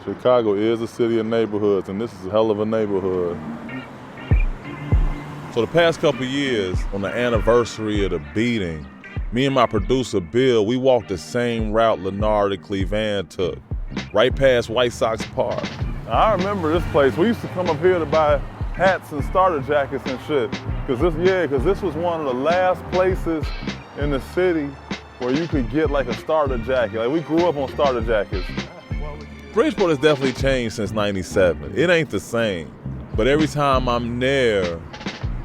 Chicago is a city of neighborhoods, and this is a hell of a neighborhood. So the past couple years, on the anniversary of the beating, me and my producer, Bill, we walked the same route Lenard and Kalven took, right past White Sox Park. I remember this place. We used to come up here to buy hats and starter jackets and shit. Cause this was one of the last places in the city where you could get like a starter jacket. Like we grew up on starter jackets. Bridgeport has definitely changed since '97. It ain't the same, but every time I'm there,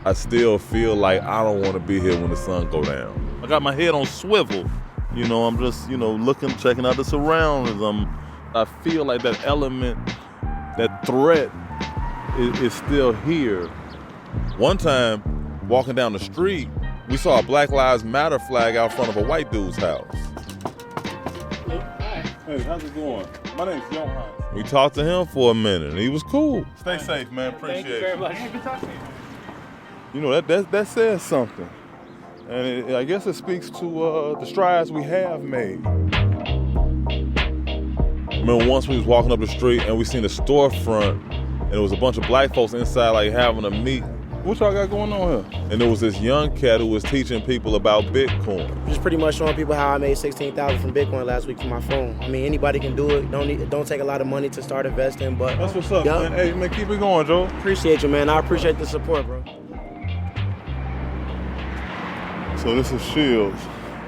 I still feel like I don't want to be here when the sun go down. I got my head on swivel. You know, I'm just, looking, checking out the surroundings. I feel like that element, that threat is still here. One time, walking down the street, we saw a Black Lives Matter flag out front of a white dude's house. Hi. Hey, how's it going? My name's Yohance. We talked to him for a minute, and he was cool. Stay safe, man. Appreciate it. Thank you very much. Good talking to you. That says something. And I guess it speaks to the strides we have made. I remember once we was walking up the street and we seen a storefront and there was a bunch of black folks inside like having a meet. What y'all got going on here? And there was this young cat who was teaching people about Bitcoin. Just pretty much showing people how I made $16,000 from Bitcoin last week from my phone. I mean, anybody can do it. Don't take a lot of money to start investing, but that's what's up, man. Hey, man, keep it going, Joe. Appreciate you, man. I appreciate the support, bro. So this is Shields,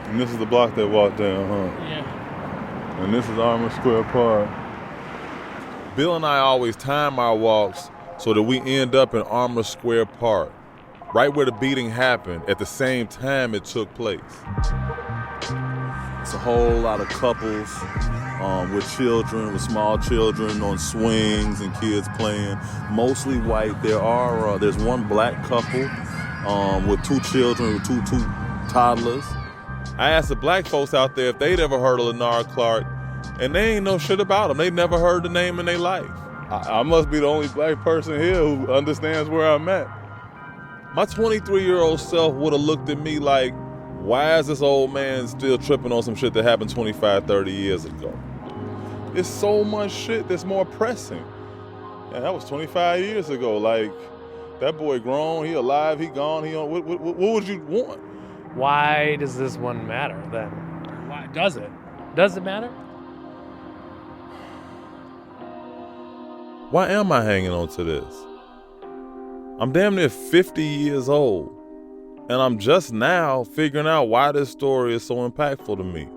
and this is the block they walked down, huh? Yeah. And this is Armour Square Park. Bill and I always time our walks so that we end up in Armour Square Park, right where the beating happened at the same time it took place. It's a whole lot of couples with children, with small children on swings and kids playing, mostly white. There's one black couple with two children, with two toddlers. I asked the black folks out there if they'd ever heard of Lenard Clark, and they ain't know shit about him. They've never heard the name in their life. I must be the only black person here who understands where I'm at. My 23-year-old self would have looked at me like, why is this old man still tripping on some shit that happened 25, 30 years ago? It's so much shit that's more pressing. And that was 25 years ago. Like, that boy grown, he alive, he gone, he on. What would you want? Why does this one matter then? Why does it? Does it matter? Why am I hanging on to this? I'm damn near 50 years old, and I'm just now figuring out why this story is so impactful to me.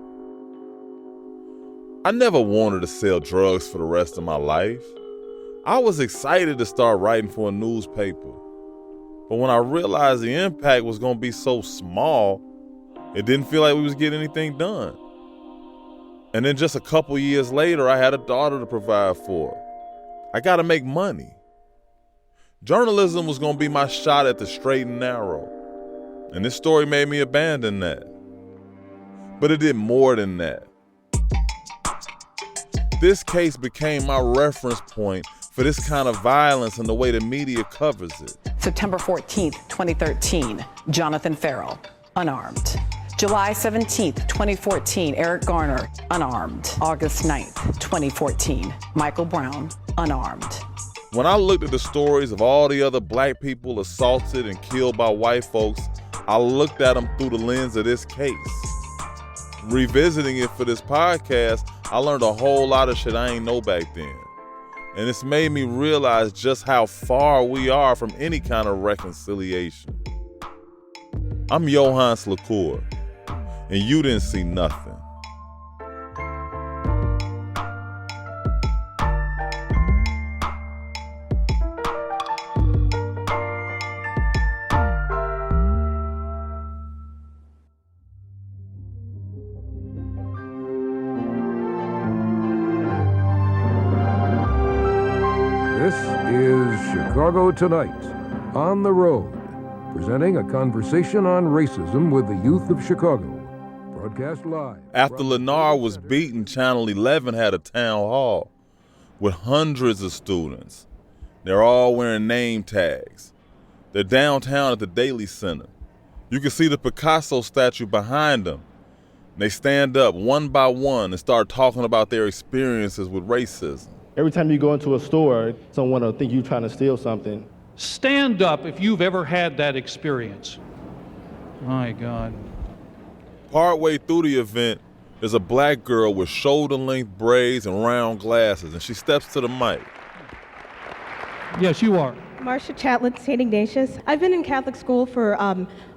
I never wanted to sell drugs for the rest of my life. I was excited to start writing for a newspaper. But when I realized the impact was going to be so small, it didn't feel like we was getting anything done. And then just a couple years later, I had a daughter to provide for. I got to make money. Journalism was going to be my shot at the straight and narrow. And this story made me abandon that. But it did more than that. This case became my reference point for this kind of violence and the way the media covers it. September 14th, 2013, Jonathan Farrell, unarmed. July 17th, 2014, Eric Garner, unarmed. August 9th, 2014, Michael Brown, unarmed. When I looked at the stories of all the other black people assaulted and killed by white folks, I looked at them through the lens of this case. Revisiting it for this podcast, I learned a whole lot of shit I ain't know back then. And it's made me realize just how far we are from any kind of reconciliation. I'm Yohance Lacour, and you didn't see nothing. This is Chicago Tonight, on the road, presenting a conversation on racism with the youth of Chicago. Broadcast live. After Lenard was beaten, Channel 11 had a town hall with hundreds of students. They're all wearing name tags. They're downtown at the Daly Center. You can see the Picasso statue behind them. They stand up one by one and start talking about their experiences with racism. Every time you go into a store, someone will think you're trying to steal something. Stand up if you've ever had that experience. My God. Partway through the event, there's a black girl with shoulder-length braids and round glasses, and she steps to the mic. Yes, you are. Marcia Chatlet, St. Ignatius. I've been in Catholic school for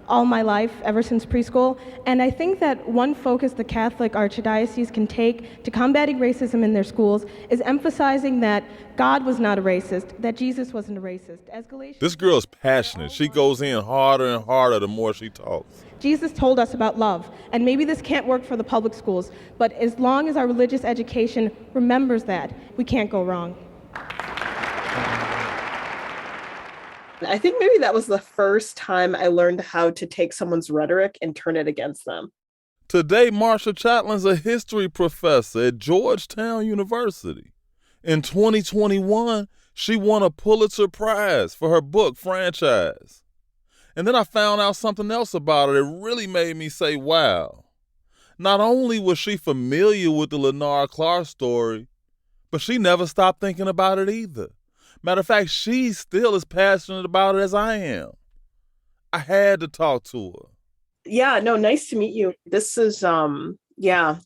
all my life, ever since preschool, and I think that one focus the Catholic Archdiocese can take to combating racism in their schools is emphasizing that God was not a racist, that Jesus wasn't a racist. This girl's passionate. She goes in harder and harder the more she talks. Jesus told us about love, and maybe this can't work for the public schools, but as long as our religious education remembers that, we can't go wrong. I think maybe that was the first time I learned how to take someone's rhetoric and turn it against them. Today, Marcia Chatlin's a history professor at Georgetown University. In 2021, she won a Pulitzer Prize for her book, Franchise. And then I found out something else about her that really made me say, wow. Not only was she familiar with the Lenard Clark story, but she never stopped thinking about it either. Matter of fact, she's still as passionate about it as I am. I had to talk to her. Yeah, no, nice to meet you. This is,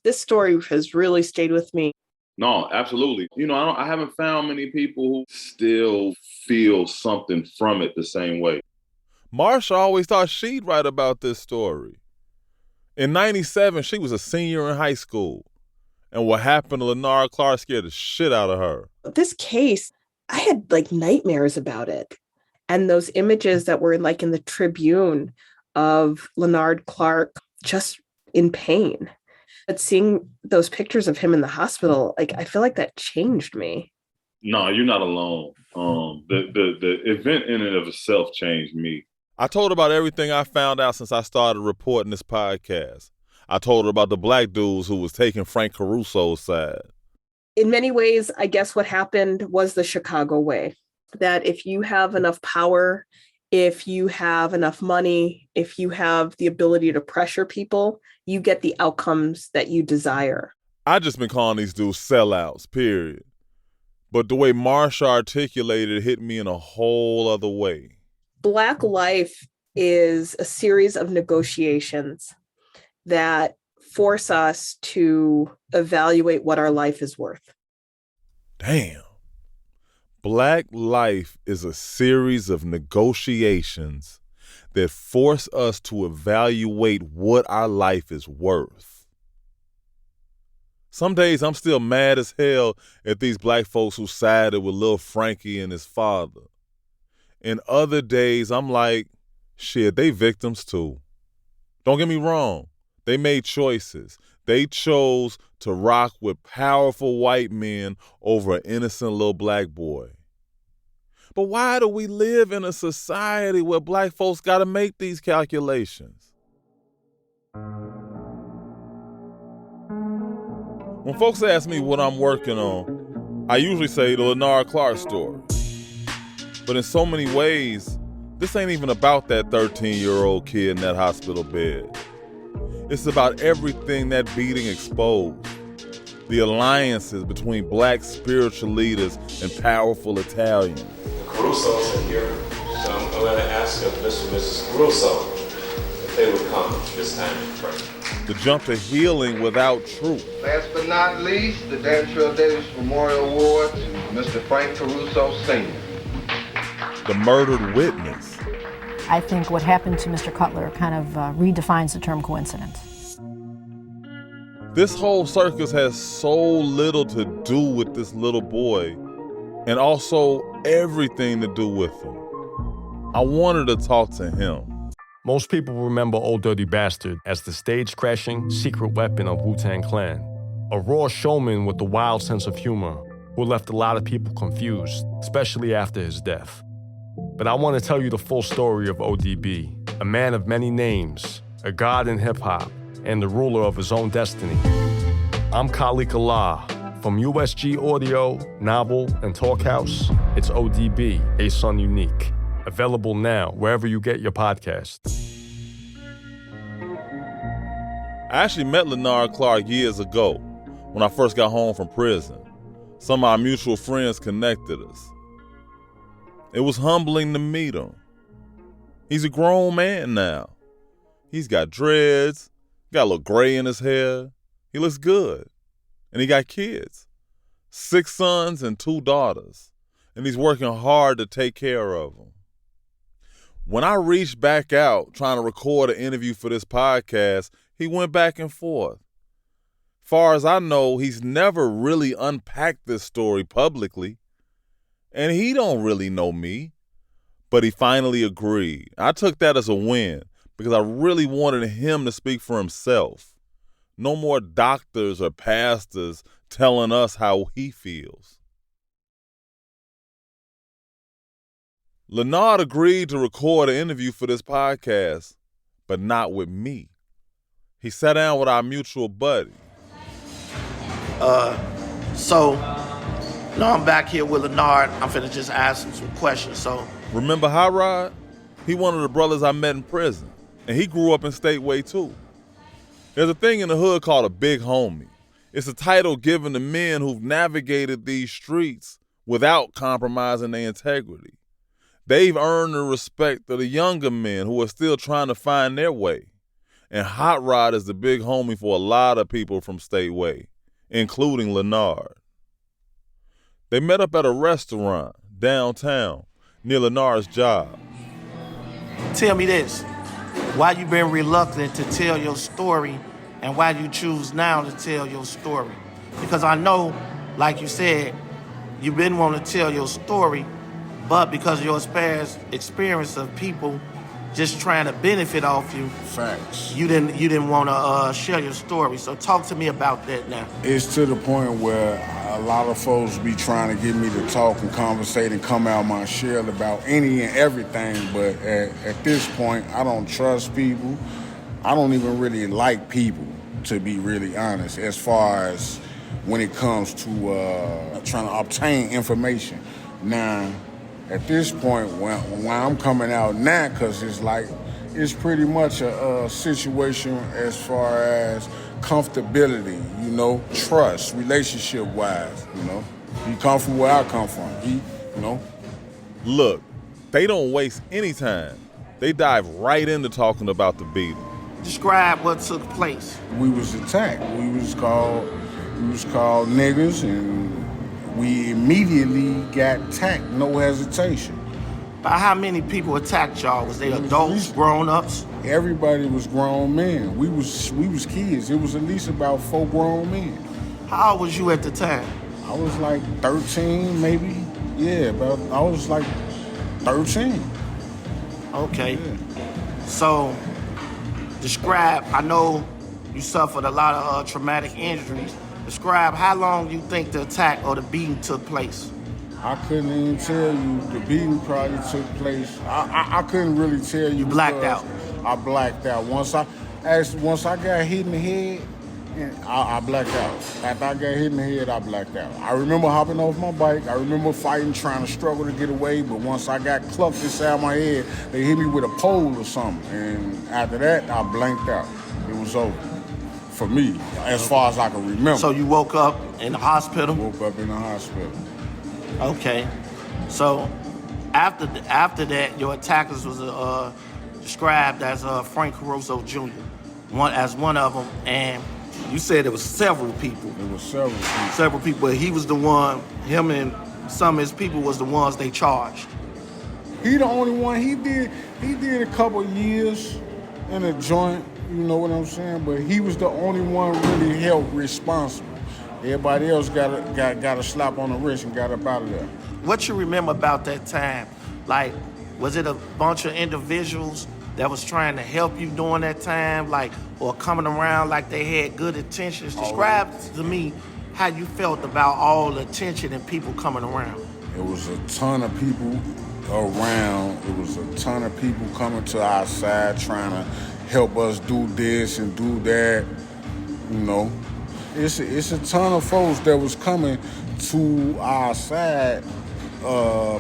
this story has really stayed with me. No, absolutely. I haven't found many people who still feel something from it the same way. Marcia always thought she'd write about this story. In 97, she was a senior in high school. And what happened to Lenard Clark scared the shit out of her. This case, I had nightmares about it. And those images that were in the Tribune of Lenard Clark just in pain. But seeing those pictures of him in the hospital, I feel like that changed me. No, you're not alone. The event in and of itself changed me. I told her about everything I found out since I started reporting this podcast. I told her about the black dudes who was taking Frank Caruso's side. In many ways, I guess what happened was the Chicago way, that if you have enough power, if you have enough money, if you have the ability to pressure people, you get the outcomes that you desire. I just been calling these dudes sellouts, period. But the way Marcia articulated it hit me in a whole other way. Black life is a series of negotiations that force us to evaluate what our life is worth. Damn. Black life is a series of negotiations that force us to evaluate what our life is worth. Some days I'm still mad as hell at these black folks who sided with Lil Frankie and his father. And other days I'm like, shit, they victims too. Don't get me wrong. They made choices. They chose to rock with powerful white men over an innocent little black boy. But why do we live in a society where black folks got to make these calculations? When folks ask me what I'm working on, I usually say the Lenard Clark story. But in so many ways, this ain't even about that 13-year-old kid in that hospital bed. It's about everything that beating exposed. The alliances between black spiritual leaders and powerful Italians. The Carusos are here, so I'm going to ask Mr. and Mrs. Caruso if they would come this time and pray. To jump to healing without truth. Last but not least, the Dantrell Davis Memorial Award to Mr. Frank Caruso Sr. The murdered witness. I think what happened to Mr. Cutler kind of redefines the term coincidence. This whole circus has so little to do with this little boy, and also everything to do with him. I wanted to talk to him. Most people remember Old Dirty Bastard as the stage-crashing secret weapon of Wu-Tang Clan. A raw showman with a wild sense of humor who left a lot of people confused, especially after his death. But I want to tell you the full story of ODB, a man of many names, a god in hip-hop, and the ruler of his own destiny. I'm Khalik Allah. From USG Audio, Novel, and Talkhouse, it's ODB, A Son Unique. Available now wherever you get your podcast. I actually met Lenard Clark years ago when I first got home from prison. Some of our mutual friends connected us. It was humbling to meet him. He's a grown man now. He's got dreads, got a little gray in his hair. He looks good. And he got kids, 6 sons and 2 daughters. And he's working hard to take care of them. When I reached back out trying to record an interview for this podcast, he went back and forth. Far as I know, he's never really unpacked this story publicly. And he don't really know me. But he finally agreed. I took that as a win because I really wanted him to speak for himself. No more doctors or pastors telling us how he feels. Lenard agreed to record an interview for this podcast, but not with me. He sat down with our mutual buddy. So now I'm back here with Lenard. I'm finna just ask him some questions. So remember Hot Rod? He one of the brothers I met in prison, and he grew up in Stateway too. There's a thing in the hood called a big homie. It's a title given to men who've navigated these streets without compromising their integrity. They've earned the respect of the younger men who are still trying to find their way. And Hot Rod is the big homie for a lot of people from Stateway, including Lenard. They met up at a restaurant downtown near Lenard's job. Tell me this, why you been reluctant to tell your story and why you choose now to tell your story? Because I know, like you said, you've been wanting to tell your story, but because of your experience of people just trying to benefit off you, facts, you didn't want to share your story. So talk to me about that now. It's to the point where a lot of folks be trying to get me to talk and conversate and come out my shell about any and everything, but at this point, I don't trust people. I don't even really like people, to be really honest, as far as when it comes to trying to obtain information. Now, at this point, when I'm coming out now, because it's pretty much a situation as far as comfortability, trust, relationship-wise, He come from where I come from, Look, they don't waste any time. They dive right into talking about the beating. Describe what took place. We was attacked. We was called niggas, and we immediately got attacked, no hesitation. By how many people attacked y'all? Was they adults, grown-ups? Everybody was grown men. We was kids. It was at least about 4 grown men. How old was you at the time? I was like 13, maybe. Yeah, I was like 13. Okay. Yeah. So, describe, I know you suffered a lot of traumatic injuries. Describe how long you think the attack or the beating took place. I couldn't even tell you. The beating probably took place. I couldn't really tell you. You blacked out. I blacked out. Once I got hit in the head, I blacked out. After I got hit in the head, I blacked out. I remember hopping off my bike. I remember fighting, trying to struggle to get away. But once I got clucked inside my head, they hit me with a pole or something. And after that, I blanked out. It was over. For me, as far as I can remember. So you woke up in the hospital? Woke up in the hospital. Okay. So after that, your attackers was described as Frank Caruso Jr., as one of them, and you said there was several people. There were several people. Several people. He was the one, him and some of his people was the ones they charged. He the only one. He did a couple years in a joint. You know what I'm saying? But he was the only one really held responsible. Everybody else got a slap on the wrist and got up out of there. What you remember about that time? Like, was it a bunch of individuals that was trying to help you during that time, like, or coming around like they had good intentions? Describe to me how you felt about all the attention and people coming around. It was a ton of people around. It was a ton of people coming to our side trying to help us do this and do that, It's a ton of folks that was coming to our side,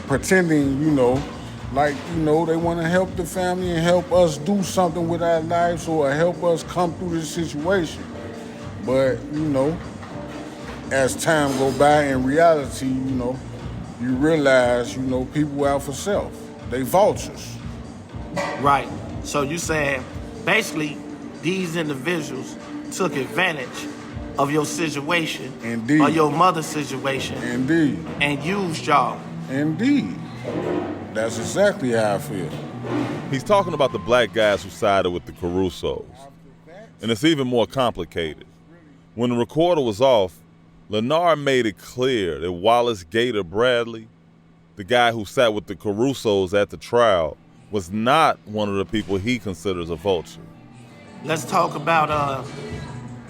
pretending, they want to help the family and help us do something with our lives or help us come through this situation. But, as time go by, in reality, you realize, people out for self. They vultures. Right. So you saying basically these individuals took advantage of your situation. Indeed. Or your mother's situation. Indeed. And used y'all. Indeed. That's exactly how I feel. He's talking about the black guys who sided with the Carusos. And it's even more complicated. When the recorder was off, Lenard made it clear that Wallace Gator Bradley, the guy who sat with the Carusos at the trial, was not one of the people he considers a vulture. Let's talk about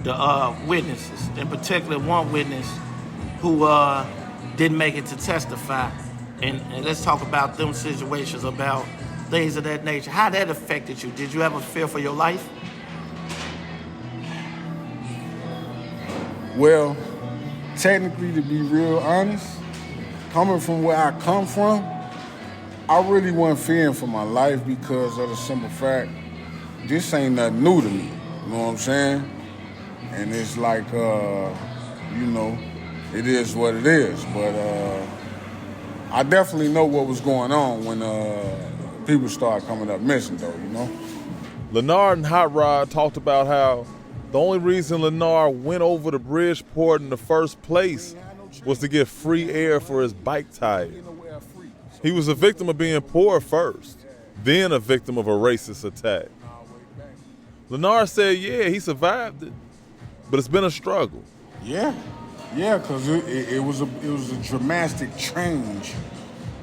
the witnesses, in particular one witness who didn't make it to testify. And let's talk about them situations, about things of that nature. How that affected you? Did you ever fear for your life? Well, technically, to be real honest, coming from where I come from, I really wasn't fearing for my life because of the simple fact, this ain't nothing new to me. You know what I'm saying? And it's like, it is what it is. But I definitely know what was going on when people started coming up missing, though, Lenard and Hot Rod talked about how the only reason Lenard went over to Bridgeport in the first place was to get free air for his bike tire. He was a victim of being poor first, then a victim of a racist attack. Lenard said, yeah, he survived it, but it's been a struggle. Yeah, because it was a dramatic change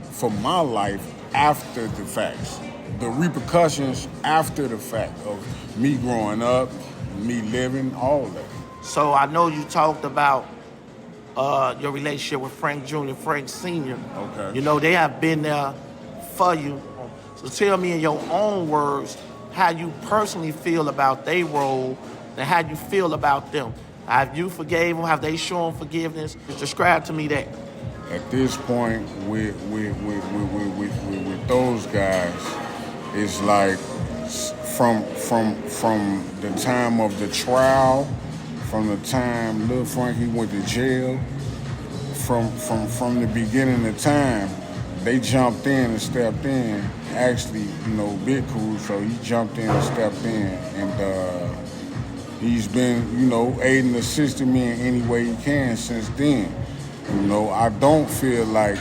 for my life after the facts. The repercussions after the fact of me growing up, me living, all that. So I know you talked about your relationship with Frank Jr., Frank Sr. Okay. They have been there for you. So tell me in your own words how you personally feel about their role and how you feel about them. Have you forgave them? Have they shown forgiveness? Describe to me that. At this point, with those guys, it's like from the time of the trial, from the time Lil Frankie went to jail, from the beginning of time, they jumped in and stepped in. Actually, Big Caruso, he jumped in and stepped in, and he's been, aiding and assisting me in any way he can since then. I don't feel like,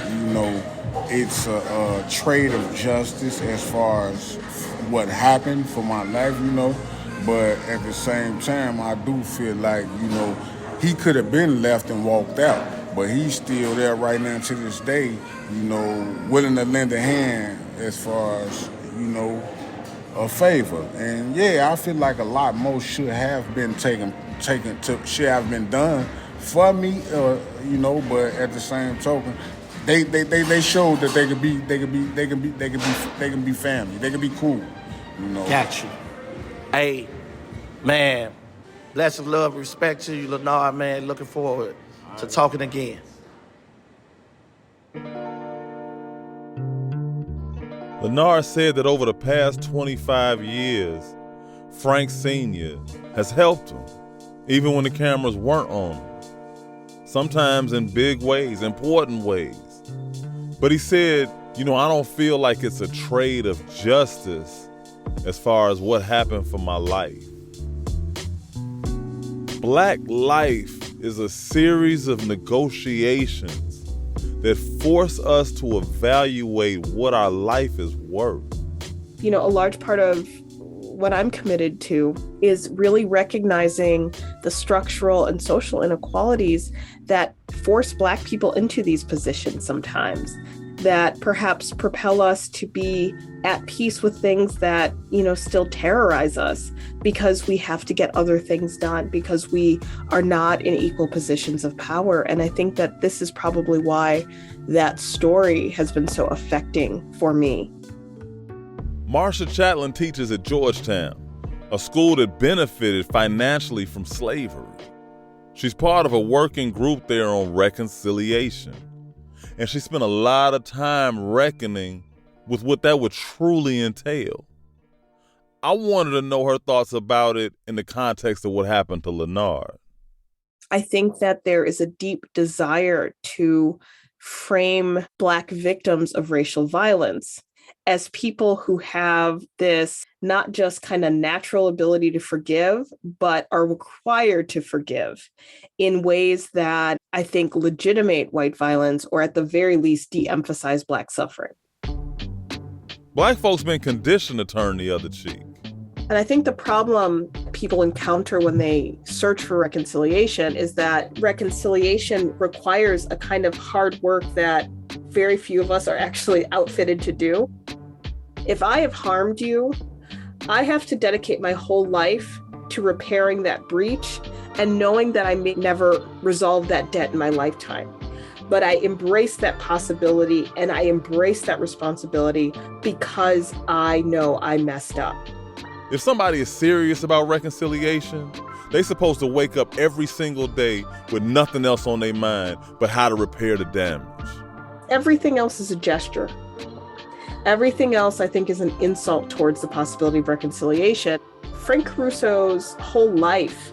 it's a trade of justice as far as what happened for my life, but at the same time, I do feel like, he could have been left and walked out, but he's still there right now to this day, willing to lend a hand as far as, a favor. And yeah, I feel like a lot more should have been should have been done for me, but at the same token, they showed that they can be family. They can be cool, Got you. Hey, man, blessings, love, respect to you, Lenard, man. Looking forward to talking again. Lenard said that over the past 25 years, Frank Sr. has helped him, even when the cameras weren't on him. Sometimes in big ways, important ways. But he said, I don't feel like it's a trade of justice as far as what happened for my life. Black life is a series of negotiations that force us to evaluate what our life is worth. A large part of what I'm committed to is really recognizing the structural and social inequalities that force Black people into these positions sometimes, that perhaps propel us to be at peace with things that, still terrorize us because we have to get other things done, because we are not in equal positions of power. And I think that this is probably why that story has been so affecting for me. Marsha Chatelain teaches at Georgetown, a school that benefited financially from slavery. She's part of a working group there on reconciliation. And she spent a lot of time reckoning with what that would truly entail. I wanted to know her thoughts about it in the context of what happened to Lenard. I think that there is a deep desire to frame Black victims of racial violence as people who have this not just kind of natural ability to forgive, but are required to forgive in ways that I think legitimate white violence, or at the very least de-emphasize Black suffering. Black folks been conditioned to turn the other cheek. And I think the problem people encounter when they search for reconciliation is that reconciliation requires a kind of hard work that very few of us are actually outfitted to do. If I have harmed you, I have to dedicate my whole life to repairing that breach and knowing that I may never resolve that debt in my lifetime. But I embrace that possibility and I embrace that responsibility because I know I messed up. If somebody is serious about reconciliation, they're supposed to wake up every single day with nothing else on their mind but how to repair the damage. Everything else is a gesture. Everything else, I think, is an insult towards the possibility of reconciliation. Frank Caruso's whole life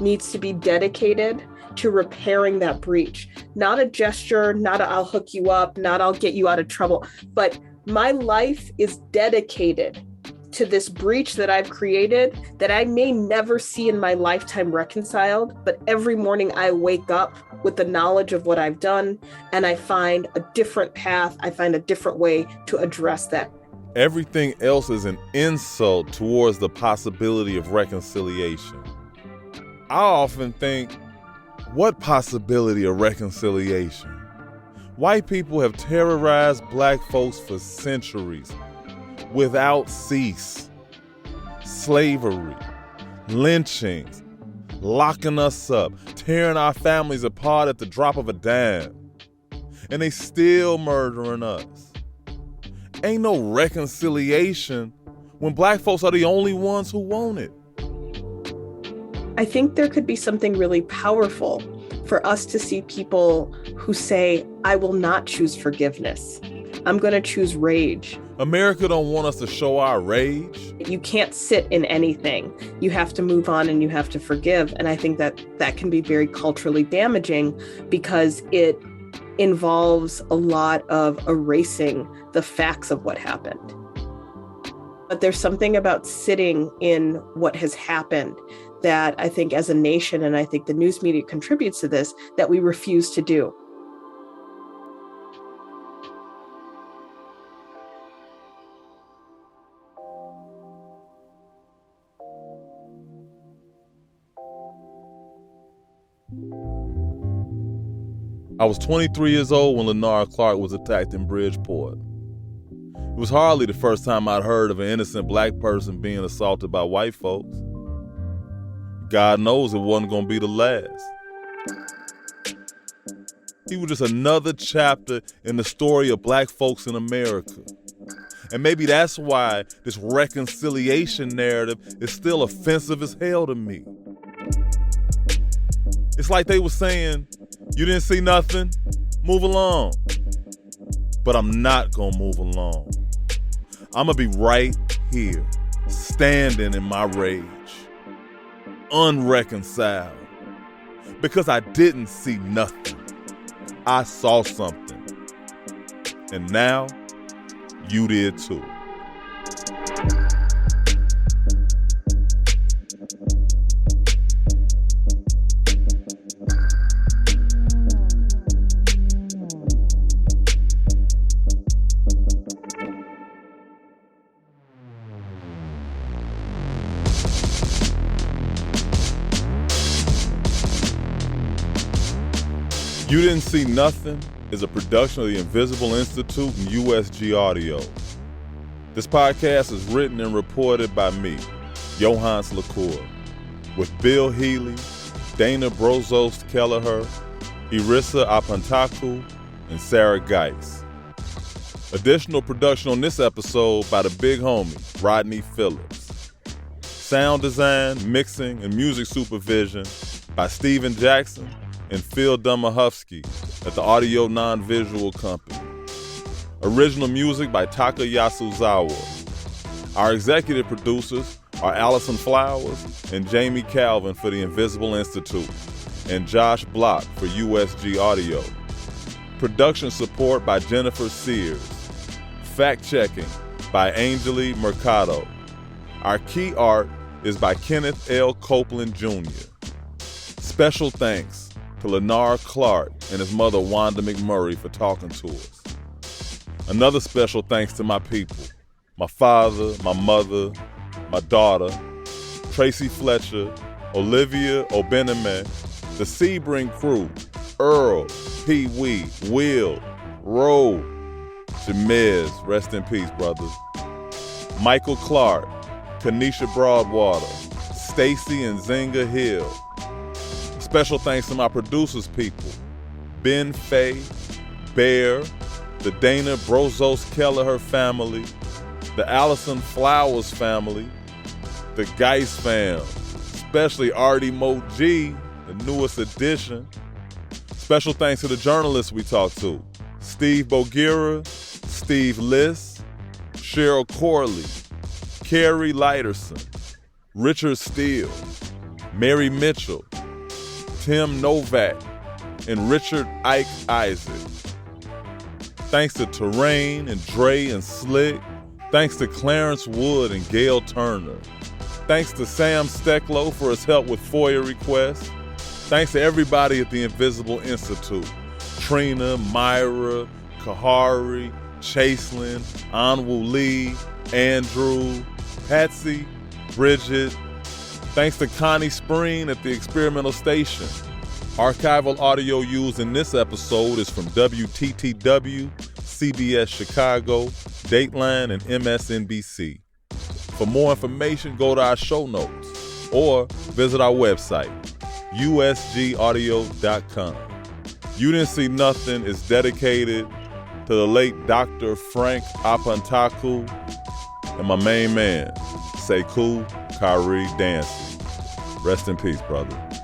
needs to be dedicated to repairing that breach. Not a gesture, not a I'll hook you up, not I'll get you out of trouble, but my life is dedicated to this breach that I've created that I may never see in my lifetime reconciled, but every morning I wake up with the knowledge of what I've done and I find a different path, I find a different way to address that. Everything else is an insult towards the possibility of reconciliation. I often think, what possibility of reconciliation? White people have terrorized Black folks for centuries without cease. Slavery, lynchings, locking us up, tearing our families apart at the drop of a dime. And they still murdering us. Ain't no reconciliation when Black folks are the only ones who want it. I think there could be something really powerful for us to see people who say, I will not choose forgiveness. I'm going to choose rage. America don't want us to show our rage. You can't sit in anything. You have to move on and you have to forgive. And I think that that can be very culturally damaging because it involves a lot of erasing the facts of what happened. But there's something about sitting in what has happened that I think as a nation, and I think the news media contributes to this, that we refuse to do. I was 23 years old when Lenard Clark was attacked in Bridgeport. It was hardly the first time I'd heard of an innocent Black person being assaulted by white folks. God knows it wasn't going to be the last. He was just another chapter in the story of Black folks in America. And maybe that's why this reconciliation narrative is still offensive as hell to me. It's like they were saying, you didn't see nothing? Move along. But I'm not gonna move along. I'm gonna be right here, standing in my rage, unreconciled, because I didn't see nothing. I saw something. And now, you did too. You Didn't See Nothing is a production of the Invisible Institute and USG Audio. This podcast is written and reported by me, Yohance Lacour, with Bill Healy, Dana Brozost-Kelleher, Erisa Apantaku, and Sarah Geis. Additional production on this episode by the big homie, Rodney Phillips. Sound design, mixing, and music supervision by Steven Jackson and Phil Dmochowski at the Audio Non-Visual Company. Original music by Taka Yasuzawa. Our executive producers are Alison Flowers and Jamie Kalven for the Invisible Institute, and Josh Bloch for USG Audio. Production support by Jennifer Sears. Fact-checking by Angely Mercado. Our key art is by Kenneth L. Copeland Jr. Special thanks to Lenard Clark and his mother Wanda McMurray for talking to us. Another special thanks to my people, my father, my mother, my daughter, Tracy Fletcher, Olivia Obeneme, the Sebring crew, Earl, Pee Wee, Will, Roe, Jamez, rest in peace, brothers, Michael Clark, Kanisha Broadwater, Stacy and Zinga Hill. Special thanks to my producers people, Ben Fay, Bear, the Dana Brozost-Kelleher family, the Alison Flowers family, the Geis fam, especially Artie Mo G, the newest addition. Special thanks to the journalists we talked to, Steve Bogira, Steve Liss, Cheryl Corley, Carrie Lighterson, Richard Steele, Mary Mitchell, Tim Novak, and Richard Ike Isaac. Thanks to Terrain and Dre and Slick. Thanks to Clarence Wood and Gail Turner. Thanks to Sam Stecklow for his help with FOIA requests. Thanks to everybody at the Invisible Institute. Trina, Myra, Kahari, Chaselyn, Anwu Lee, Andrew, Patsy, Bridget. Thanks to Connie Spreen at the Experimental Station. Archival audio used in this episode is from WTTW, CBS Chicago, Dateline, and MSNBC. For more information, go to our show notes or visit our website, usgaudio.com. You Didn't See Nothing is dedicated to the late Dr. Frank Apantaku and my main man, Sekou Kari Dancy. Rest in peace, brother.